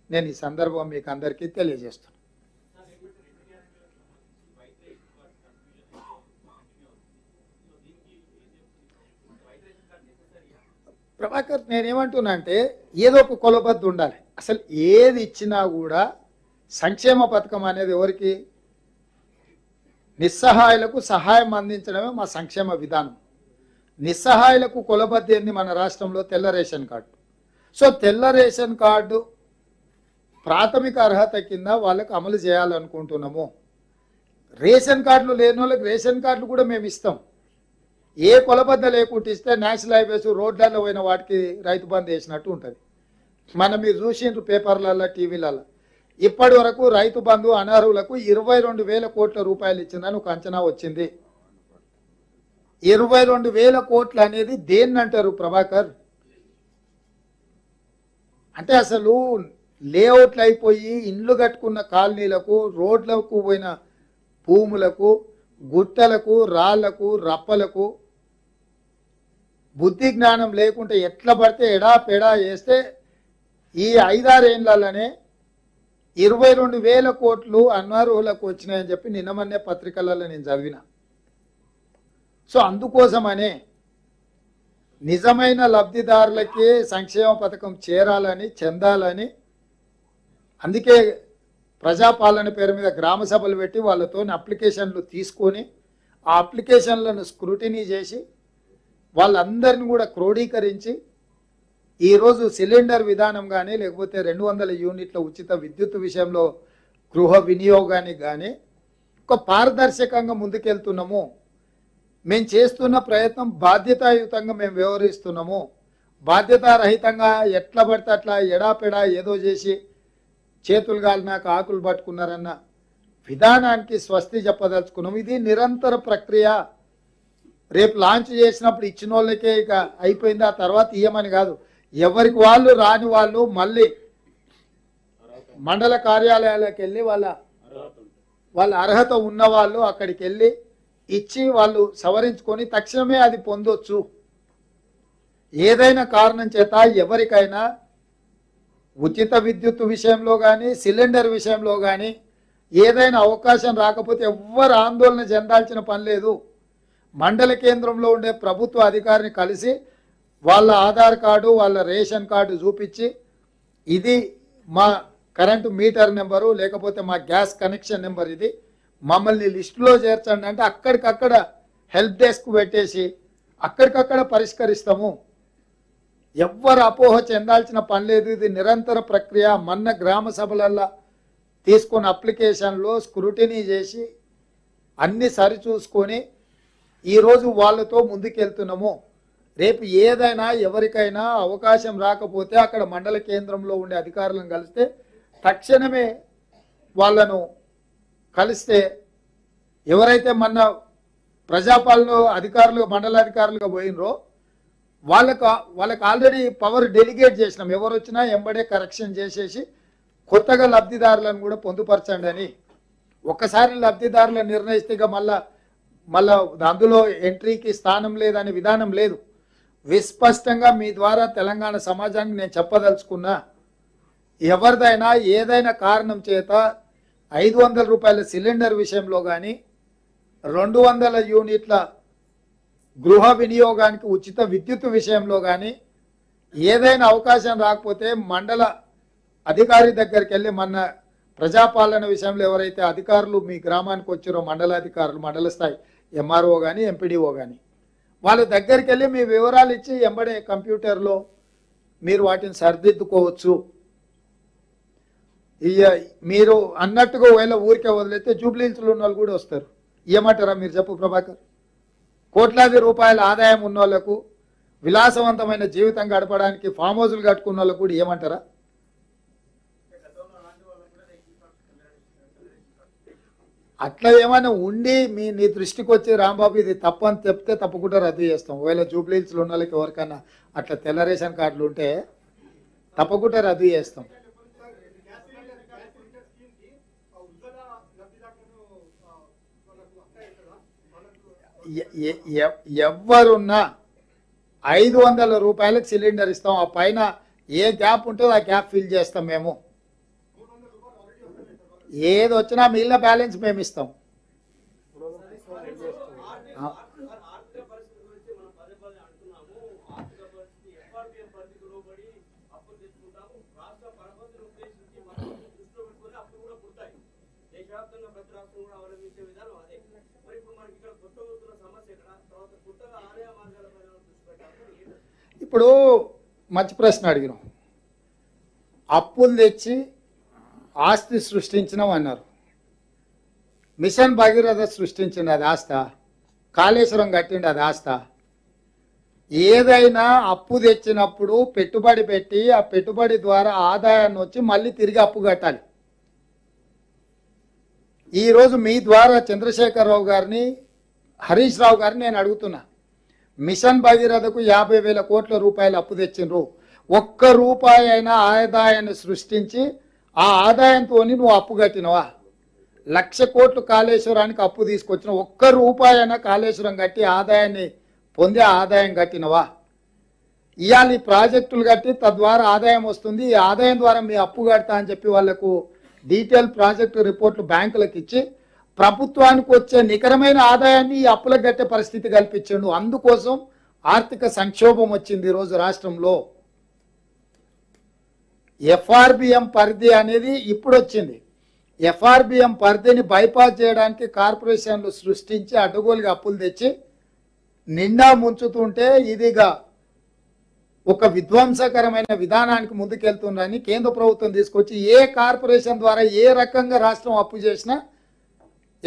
Speaker 1: నేను ఈ సందర్భం మీకు అందరికీ తెలియజేస్తున్నాను. ప్రభాకర్, నేనేమంటున్నా అంటే ఏదో ఒక కొలబద్దు ఉండాలి. అసలు ఏది ఇచ్చినా కూడా సంక్షేమ పథకం అనేది ఎవరికి, నిస్సహాయులకు సహాయం అందించడమే మా సంక్షేమ విధానం. నిస్సహాయులకు కొలబద్దేంది మన రాష్ట్రంలో తెల్ల రేషన్ కార్డు. సో తెల్ల రేషన్ కార్డు ప్రాథమిక అర్హత కింద వాళ్ళకు అమలు చేయాలనుకుంటున్నాము. రేషన్ కార్డులు లేని వాళ్ళకి రేషన్ కార్డులు కూడా మేము ఇస్తాం. ఏ కొలబద్ద లేకుండా ఇస్తే నేషనల్ హైవేస్ రోడ్లలో పోయిన వాటికి రైతు బంధు వేసినట్టు ఉంటుంది. మనం మీరు చూసిండ్రు పేపర్లలో టీవీలలో. ఇప్పటి వరకు రైతు బంధు అనర్హులకు 22,000 కోట్ల రూపాయలు ఇచ్చిందని ఒక అంచనా వచ్చింది. 22,000 కోట్లు అనేది దేన్ని అంటారు ప్రభాకర్? అంటే అసలు లేఅవుట్లు అయిపోయి ఇండ్లు కట్టుకున్న కాలనీలకు, రోడ్లకు పోయిన భూములకు, గుట్టలకు, రాళ్లకు, రప్పలకు బుద్ధి జ్ఞానం లేకుంటే ఎట్లా పడితే ఎడా పెడా వేస్తే ఈ 5-6 ఏళ్లలోనే 22,000 కోట్లు అనర్హులకు వచ్చినాయని చెప్పి నిన్నమన్నే పత్రికలలో నేను చదివిన. సో అందుకోసమనే నిజమైన లబ్ధిదారులకే సంక్షేమ పథకం చేరాలని, చెందాలని, అందుకే ప్రజాపాలన పేరు మీద గ్రామ సభలు పెట్టి వాళ్ళతో అప్లికేషన్లు తీసుకొని ఆ అప్లికేషన్లను స్క్రూటినీ చేసి వాళ్ళందరిని కూడా క్రోడీకరించి ఈరోజు సిలిండర్ విధానం కానీ లేకపోతే 200 యూనిట్ల ఉచిత విద్యుత్ విషయంలో గృహ వినియోగానికి కానీ ఒక పారదర్శకంగా ముందుకెళ్తున్నాము. మేము చేస్తున్న ప్రయత్నం బాధ్యతాయుతంగా మేము వ్యవహరిస్తున్నాము. బాధ్యతారహితంగా ఎట్లా పడితే అట్లా ఎడాపెడా ఏదో చేసి చేతులు గాలినాక ఆకులు పట్టుకున్నారన్న విధానానికి స్వస్తి చెప్పదలుచుకున్నాము. ఇది నిరంతర ప్రక్రియ. రేపు లాంచ్ చేసినప్పుడు ఇచ్చిన వాళ్ళకే ఇక అయిపోయింది, ఆ తర్వాత ఇయ్యమని కాదు. ఎవరికి వాళ్ళు రాని వాళ్ళు మళ్ళీ మండల కార్యాలయాలకు వెళ్ళి వాళ్ళ అర్హత ఉన్న వాళ్ళు అక్కడికి వెళ్ళి ఇచ్చి వాళ్ళు సవరించుకొని తక్షణమే అది పొందొచ్చు. ఏదైనా కారణం చేత ఎవరికైనా ఉచిత విద్యుత్ విషయంలో కానీ సిలిండర్ విషయంలో కానీ ఏదైనా అవకాశం రాకపోతే ఎవ్వరు ఆందోళన చెందాల్సిన పని లేదు. మండల కేంద్రంలో ఉండే ప్రభుత్వ అధికారిని కలిసి వాళ్ళ ఆధార్ కార్డు, వాళ్ళ రేషన్ కార్డు చూపించి ఇది మా కరెంటు మీటర్ నెంబరు లేకపోతే మా గ్యాస్ కనెక్షన్ నెంబర్, ఇది మమ్మల్ని లిస్టులో చేర్చండి అంటే అక్కడికక్కడ హెల్ప్ డెస్క్ పెట్టేసి అక్కడికక్కడ పరిష్కరిస్తాము. ఎవ్వరు అపోహ చెందాల్సిన పని లేదు. ఇది నిరంతర ప్రక్రియ. మొన్న గ్రామ సభలల్లో తీసుకున్న అప్లికేషన్లో స్క్రూటినీ చేసి అన్ని సరిచూసుకొని ఈరోజు వాళ్ళతో ముందుకెళ్తున్నాము. రేపు ఏదైనా ఎవరికైనా అవకాశం రాకపోతే అక్కడ మండల కేంద్రంలో ఉండే అధికారులను కలిస్తే తక్షణమే వాళ్ళను కలిస్తే ఎవరైతే మొన్న ప్రజాపాలన అధికారులు మండలాధికారులుగా పోయినరో వాళ్ళకి ఆల్రెడీ పవర్ డెలిగేట్ చేసినాం. ఎవరు వచ్చినా ఎంబడే కరెక్షన్ చేసేసి కొత్తగా లబ్ధిదారులను కూడా పొందుపరచండి అని. ఒక్కసారి లబ్ధిదారులను నిర్ణయిస్తే ఇక మళ్ళా అందులో ఎంట్రీకి స్థానం లేదనే విధానం లేదు. విస్పష్టంగా మీ ద్వారా తెలంగాణ సమాజానికి నేను చెప్పదలుచుకున్నా, ఎవరిదైనా ఏదైనా కారణం చేత 500 రూపాయల సిలిండర్ విషయంలో కానీ 200 యూనిట్ల గృహ వినియోగానికి ఉచిత విద్యుత్ విషయంలో కానీ ఏదైనా అవకాశం రాకపోతే మండల అధికారి దగ్గరికి వెళ్ళి మన ప్రజాపాలన విషయంలో ఎవరైతే అధికారులు మీ గ్రామానికి వచ్చారో మండలాధికారులు, మండల స్థాయి ఎంఆర్ఓ కానీ ఎంపీడీఓ కానీ వాళ్ళ దగ్గరికి వెళ్ళి మీ వివరాలు ఇచ్చి ఎంబడే కంప్యూటర్లో మీరు వాటిని సరిదిద్దుకోవచ్చు. మీరు అన్నట్టుగా ఒకవేళ ఊరికే వదిలేస్తే జూబ్లీహిల్స్లో ఉన్న వాళ్ళు కూడా వస్తారు. ఏమంటారా మీరు చెప్పు ప్రభాకర్? కోట్లాది రూపాయల ఆదాయం ఉన్న వాళ్ళకు, విలాసవంతమైన జీవితం గడపడానికి ఫామ్ హౌజులు కట్టుకున్న వాళ్ళకు కూడా ఏమంటారా? అట్లా ఏమైనా ఉండి నీ దృష్టికి వచ్చి రాంబాబు ఇది తప్పని చెప్తే తప్పకుండా రద్దు చేస్తాం. ఒకవేళ జూబ్లీహిల్స్లో ఉన్న వాళ్ళకి ఎవరికైనా అట్లా తెల్ల రేషన్ కార్డులు ఉంటే తప్పకుండా రద్దు చేస్తాం. ఎవరున్నా 500 రూపాయలకు సిలిండర్ ఇస్తాం. ఆ పైన ఏ గ్యాప్ ఉంటుందో ఆ గ్యాప్ ఫిల్ చేస్తాం. మేము ఏది వచ్చినా మిగిలిన బ్యాలెన్స్ మేము ఇస్తాం.
Speaker 2: దేశవ్యాప్తంగా ప్రతి రాష్ట్రం కూడా అవలంబించే విధానం అదే. మరి ఇప్పుడు మనకి ఇక్కడ కొత్త వస్తున్న సమస్య ఇక్కడ తర్వాత కొత్తగా ఆదాయ మార్గాల
Speaker 1: ఇప్పుడు మంచి ప్రశ్న అడిగినాం. అప్పులు తెచ్చి ఆస్తి సృష్టించినాం అన్నారు. మిషన్ భగీరథ సృష్టించింది, అది ఆస్త? కాళేశ్వరం కట్టిండి, అది ఆస్త? ఏదైనా అప్పు తెచ్చినప్పుడు పెట్టుబడి పెట్టి ఆ పెట్టుబడి ద్వారా ఆదాయాన్ని వచ్చి మళ్ళీ తిరిగి అప్పు కట్టాలి. ఈరోజు మీ ద్వారా చంద్రశేఖరరావు గారిని, హరీష్ రావు గారిని నేను అడుగుతున్నా. మిషన్ భగీరథకు 50,000 కోట్ల రూపాయలు అప్పు తెచ్చిండ్రు. ఒక్క రూపాయి అయినా ఆదాయాన్ని సృష్టించి ఆ ఆదాయంతో నువ్వు అప్పు కట్టినవా? 1,00,000 కోట్లు కాళేశ్వరానికి అప్పు తీసుకొచ్చిన, ఒక్క రూపాయి అయినా కాళేశ్వరం కట్టి ఆదాయాన్ని పొందే ఆదాయం కట్టినవా? ఇవాళ ఈ ప్రాజెక్టులు కట్టి తద్వారా ఆదాయం వస్తుంది, ఈ ఆదాయం ద్వారా మీ అప్పు కడతా అని చెప్పి వాళ్లకు డీటెయిల్ ప్రాజెక్టు రిపోర్ట్లు బ్యాంకులకు ఇచ్చి ప్రభుత్వానికి వచ్చే నికరమైన ఆదాయాన్ని ఈ అప్పులకు కట్టే పరిస్థితి కల్పించిండు. అందుకోసం ఆర్థిక సంక్షోభం వచ్చింది ఈరోజు రాష్ట్రంలో. ఎఫ్ఆర్బిఎం పరిధి అనేది ఇప్పుడు వచ్చింది. ఎఫ్ఆర్బిఎం పరిధిని బైపాస్ చేయడానికి కార్పొరేషన్లు సృష్టించి అడ్డగోలుగా అప్పులు తెచ్చి నిండా ముంచుతుంటే ఇదిగా ఒక విధ్వంసకరమైన విధానానికి ముందుకెళ్తుందని కేంద్ర ప్రభుత్వం తీసుకొచ్చి ఏ కార్పొరేషన్ ద్వారా ఏ రకంగా రాష్ట్రం అప్పు చేసినా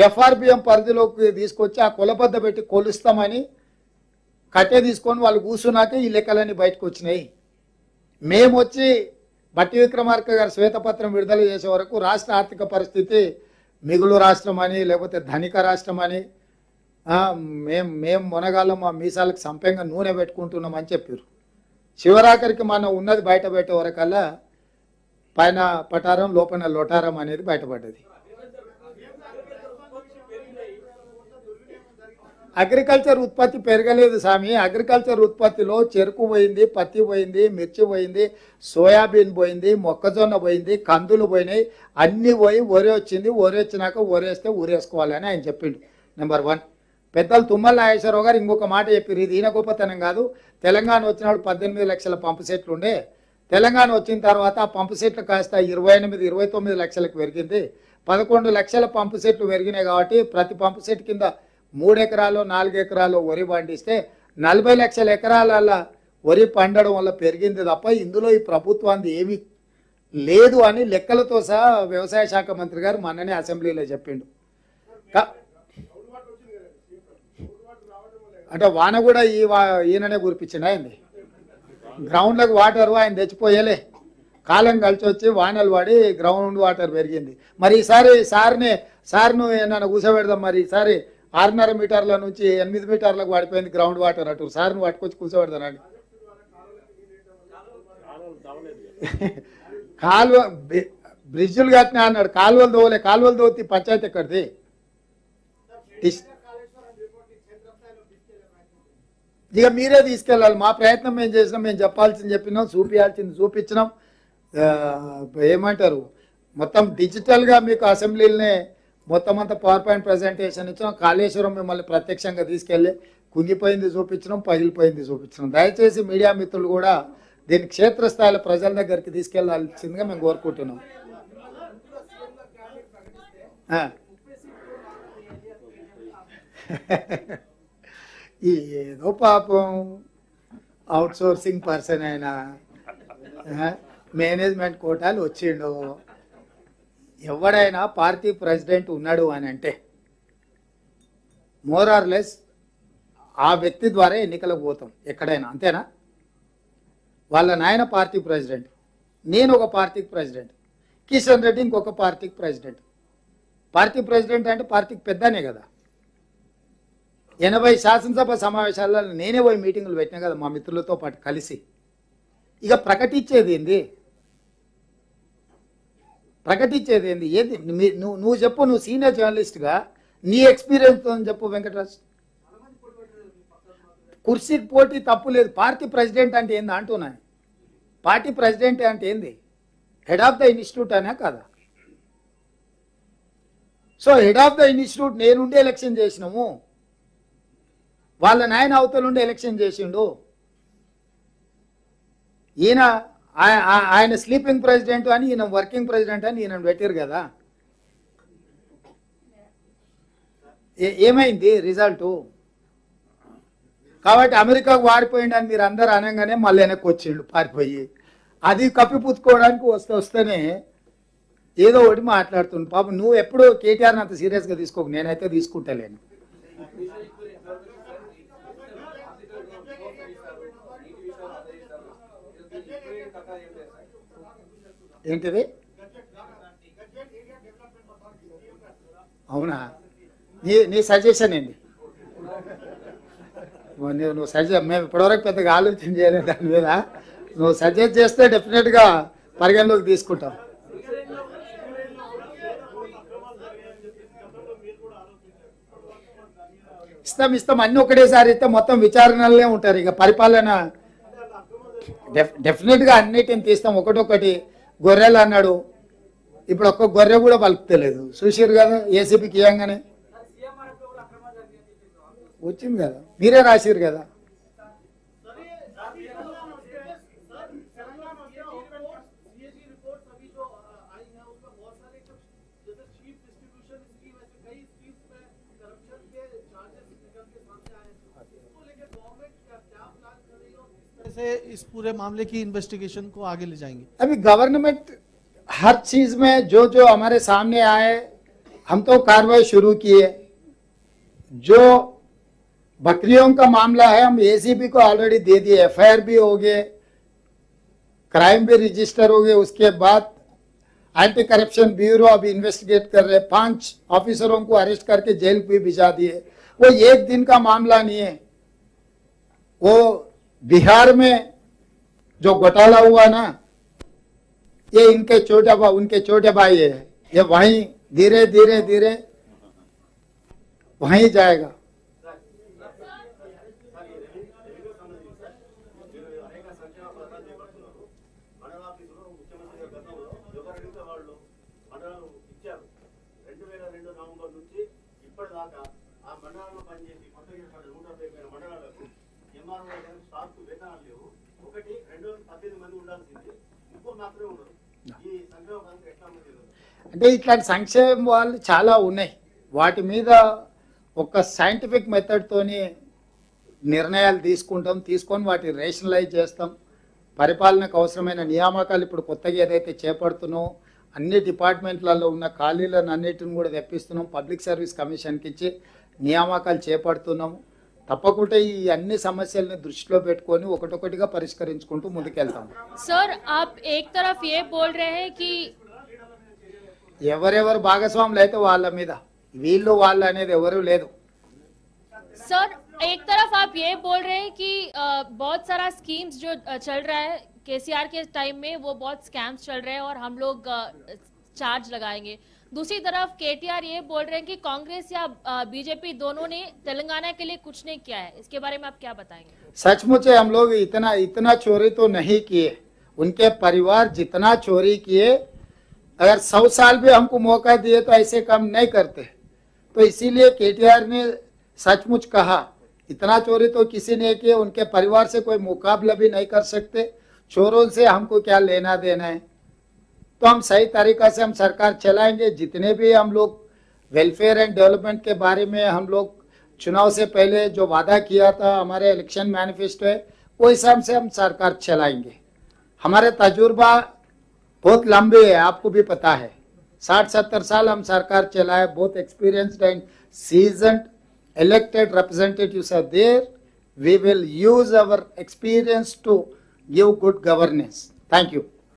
Speaker 1: ఎఫ్ఆర్బిఎం పరిధిలోకి తీసుకొచ్చి ఆ కొలబద్ద పెట్టి కొలుస్తామని కట్టే తీసుకొని వాళ్ళు కూర్చున్నాక ఈ లెక్కలన్నీ బయటకు వచ్చినాయి. మేము వచ్చి బట్టి విక్రమార్క గారు శ్వేతపత్రం విడుదల చేసే వరకు రాష్ట్ర ఆర్థిక పరిస్థితి మిగులు రాష్ట్రం అని లేకపోతే ధనిక రాష్ట్రం అని మేము మొనగాళ్ళం మా మీసాలకు సంపంగా నూనె పెట్టుకుంటున్నామని చెప్పారు. శివరాఖరికి మనం ఉన్నది బయట పెట్టే వరకల్లా పైన పటారం లోపల లొటారం అనేది బయటపడ్డది. అగ్రికల్చర్ ఉత్పత్తి పెరగలేదు స్వామి. అగ్రికల్చర్ ఉత్పత్తిలో చెరుకు పోయింది, పత్తి పోయింది, మిర్చి పోయింది, సోయాబీన్ పోయింది, మొక్కజొన్న పోయింది, కందులు పోయినాయి, అన్నీ పోయి వరి వచ్చింది. వరి వచ్చినాక వరేస్తే ఊరేసుకోవాలని ఆయన చెప్పిండు. నెంబర్ 1. పెద్దలు తుమ్మల నాగేశ్వరరావు గారు ఇంకొక మాట చెప్పారు. ఇది ఈయన గొప్పతనం కాదు. తెలంగాణ వచ్చినప్పుడు 18 లక్షల పంపు సెట్లు ఉండే. తెలంగాణ వచ్చిన తర్వాత ఆ పంపు సెట్లు కాస్త 28-29 లక్షలకు పెరిగింది. 11 లక్షల పంపు సెట్లు పెరిగినాయి. కాబట్టి ప్రతి పంపు సెట్ కింద 3 ఎకరాలు 4 ఎకరాలు వరి పండిస్తే 40 లక్షల ఎకరాల వరి పండడం వల్ల పెరిగింది తప్ప ఇందులో ఈ ప్రభుత్వానికి ఏమీ లేదు అని లెక్కలతో సహా వ్యవసాయ శాఖ మంత్రి గారు మొన్ననే అసెంబ్లీలో చెప్పిండు. అంటే వాన కూడా ఈయననే కురిపించిండు. అయింది గ్రౌండ్లకు వాటర్ ఆయన తెచ్చిపోయలే, కాలం కలిసి వచ్చి వానలు పడి గ్రౌండ్ వాటర్ పెరిగింది. మరి ఈసారి సార్ను ఏమన్నా కూర్చోబెడదాం. మరి ఈసారి 6.5 మీటర్ల నుంచి 8 మీటర్లకు పడిపోయింది గ్రౌండ్ వాటర్. అటు సార్ను పట్టుకొచ్చి కూర్చోబెడతానండి. కాలువ బ్రిడ్జులు కట్టినా అన్నాడు, కాలువలు దోవలే. కాలువలు దోతి పంచాయతీ ఎక్కడిది? ఇక మీరే తీసుకెళ్ళాలి. మా ప్రయత్నం మేము చేసినాం, మేము చెప్పాల్సింది చెప్పినాం, చూపించాల్సింది చూపించినాం. ఏమంటారు మొత్తం డిజిటల్గా మీకు అసెంబ్లీలనే మొత్తం అంతా పవర్ పాయింట్ ప్రజెంటేషన్ ఇచ్చినాం. కాళేశ్వరం మిమ్మల్ని ప్రత్యక్షంగా తీసుకెళ్ళి కుంగిపోయింది చూపించినాం, పగిలిపోయింది చూపించినాం. దయచేసి మీడియా మిత్రులు కూడా దీన్ని క్షేత్రస్థాయిలో ప్రజల దగ్గరికి తీసుకెళ్లాల్సిందిగా మేము కోరుకుంటున్నాం. ఏదో పాపం అవుట్సోర్సింగ్ పర్సన్ అయినా మేనేజ్మెంట్ కోటాలు వచ్చిండు. ఎవడైనా పార్టీ ప్రెసిడెంట్ ఉన్నాడు అని అంటే మోర్ ఆర్ లెస్ ఆ వ్యక్తి ద్వారా ఎన్నికలకు పోతాం ఎక్కడైనా, అంతేనా? వాళ్ళ నాయన పార్టీ ప్రెసిడెంట్, నేను ఒక పార్టీకి ప్రెసిడెంట్, కిషన్ రెడ్డి ఇంకొక పార్టీకి ప్రెసిడెంట్. పార్టీ ప్రెసిడెంట్ అంటే పార్టీకి పెద్దనే కదా. 80 శాసనసభ సమావేశాల్లో నేనే పోయి మీటింగులు పెట్టినా కదా మా మిత్రులతో పాటు కలిసి. ఇక ప్రకటించేది ఏంది? ఏది? నువ్వు చెప్పు. నువ్వు సీనియర్ జర్నలిస్ట్గా నీ ఎక్స్పీరియన్స్తో చెప్పు వెంకటరాజ్. కుర్సీకి పోటీ తప్పు లేదు. పార్టీ ప్రెసిడెంట్ అంటే ఏంది అంటున్నా. పార్టీ ప్రెసిడెంట్ అంటే ఏంది? హెడ్ ఆఫ్ ద ఇన్స్టిట్యూట్ అనే కదా. So head of the institute నేనుండి ఎలక్షన్ చేసినాము, వాళ్ళ నాయన అవతలుండి ఎలక్షన్ చేసిండు. ఈయన ఆయన స్లీపింగ్ ప్రెసిడెంట్ అని, ఈయన వర్కింగ్ ప్రెసిడెంట్ అని ఈయన పెట్టారు కదా. ఏమైంది రిజల్టు? కాబట్టి అమెరికాకు వారిపోయిండని మీరు అందరు అనగానే మళ్ళీ వెనక్కి వచ్చిండు పారిపోయి. అది కప్పిపుచ్చుకోవడానికి వస్తేనే ఏదో ఒకటి మాట్లాడుతుండు. పాపం నువ్వు ఎప్పుడు కేటీఆర్ని అంత సీరియస్గా తీసుకోకు, నేనైతే తీసుకుంటలేను. ఏంటిది? అవునా? నీ సజెషన్ ఏంటి? నువ్వు సజెస్ట్, మేము ఇప్పటివరకు పెద్దగా ఆలోచన చేయలేదు దాని మీద. నువ్వు సజెస్ట్ చేస్తే డెఫినెట్గా పరిగణలోకి తీసుకుంటాం. ఇస్తాం అన్ని ఒకటేసారి ఇస్తే మొత్తం విచారణలనే ఉంటారు. ఇక పరిపాలన డెఫినెట్గా అన్నిటిని తీస్తాం ఒకటొకటి. గొర్రెలు అన్నాడు, ఇప్పుడు ఒక్క గొర్రె కూడా పలుకుతలేదు. చూసారు కదా ఏసీపీకి ఇవ్వగానే వచ్చింది కదా, మీరే రాసిరు కదా.
Speaker 2: से इस पूरे मामले की इन्वेस्टिगेशन को आगे ले जाएंगे?
Speaker 1: अभी गवर्नमेंट हर चीज में जो जो हमारे सामने आए हम तो कार्रवाई शुरू किए। जो बकरियों का मामला है हम एसीपी को ऑलरेडी दे दिए, एफआईआर भी हो गए, क्राइम भी रजिस्टर हो गए। उसके बाद एंटी करप्शन ब्यूरो अभी इन्वेस्टिगेट कर रहे, 5 ऑफिसरों को अरेस्ट करके जेल भी भिजा दिए। वो एक दिन का मामला नहीं है। वो बिहार में जो घोटाला हुआ ना, ये इनके उनके छोटे भाई है, ये वहीं धीरे धीरे धीरे वहीं जाएगा। అంటే ఇట్లాంటి సంక్షేమం వాళ్ళు చాలా ఉన్నాయి. వాటి మీద ఒక సైంటిఫిక్ మెథడ్తోని నిర్ణయాలు తీసుకొని వాటిని రేషనలైజ్ చేస్తాం. పరిపాలనకు అవసరమైన నియామకాలు ఇప్పుడు కొత్తగా ఏదైతే చేపడుతున్నామో అన్ని డిపార్ట్మెంట్లలో ఉన్న ఖాళీలను అన్నిటిని కూడా తెప్పిస్తున్నాం. పబ్లిక్ సర్వీస్ కమిషన్కి ఇచ్చి నియామకాలు చేపడుతున్నాము. తప్పకుండా ఈ అన్ని సమస్యల్ని దృష్టిలో పెట్టుకొని ఒకటొకటిగా పరిష్కరించుకుంటూ ముందుకెళ్తాం.
Speaker 3: सर आप एक तरफ ये बोल रहे हैं कि
Speaker 1: ఎవరెవరు భాగస్వాములు అయితే వాళ్ళ మీద వీళ్ళు వాళ్ళు అనేది ఎవరు లేదు.
Speaker 3: सर एक तरफ आप ये बोल रहे हैं कि बहुत सारा स्कीम्स जो चल रहा है केसीआर के टाइम में वो बहुत स्कैम्स चल रहे हैं और हम लोग चार्ज लगाएंगे। दूसरी तरफ केटीआर ये बोल रहे हैं कि कांग्रेस या बीजेपी दोनों ने तेलंगाना के लिए कुछ नहीं किया है। इसके बारे में आप क्या बताएंगे?
Speaker 1: सचमुच है, हम लोग इतना चोरी तो नहीं किए। उनके परिवार जितना चोरी किए, अगर 100 साल भी हमको मौका दिए तो ऐसे काम नहीं करते। तो इसीलिए केटीआर ने सचमुच कहा इतना चोरी तो किसी ने किए, उनके परिवार से कोई मुकाबला भी नहीं कर सकते। चोरों से हमको क्या लेना देना है। तो हम सही तरीका से हम सरकार चलाएंगे। जितने भी हम लोग वेलफेयर एंड डेवलपमेंट के बारे में हम लोग चुनाव से पहले जो वादा किया था, हमारे इलेक्शन मैनिफेस्टो है, वो हिसाब से हम सरकार चलाएंगे। हमारे तजुर्बा बहुत लंबे है, आपको भी पता है। 60-70 साल हम सरकार चलाए, बहुत experienced and seasoned elected representatives are there. We will use our experience to give good governance. Thank you.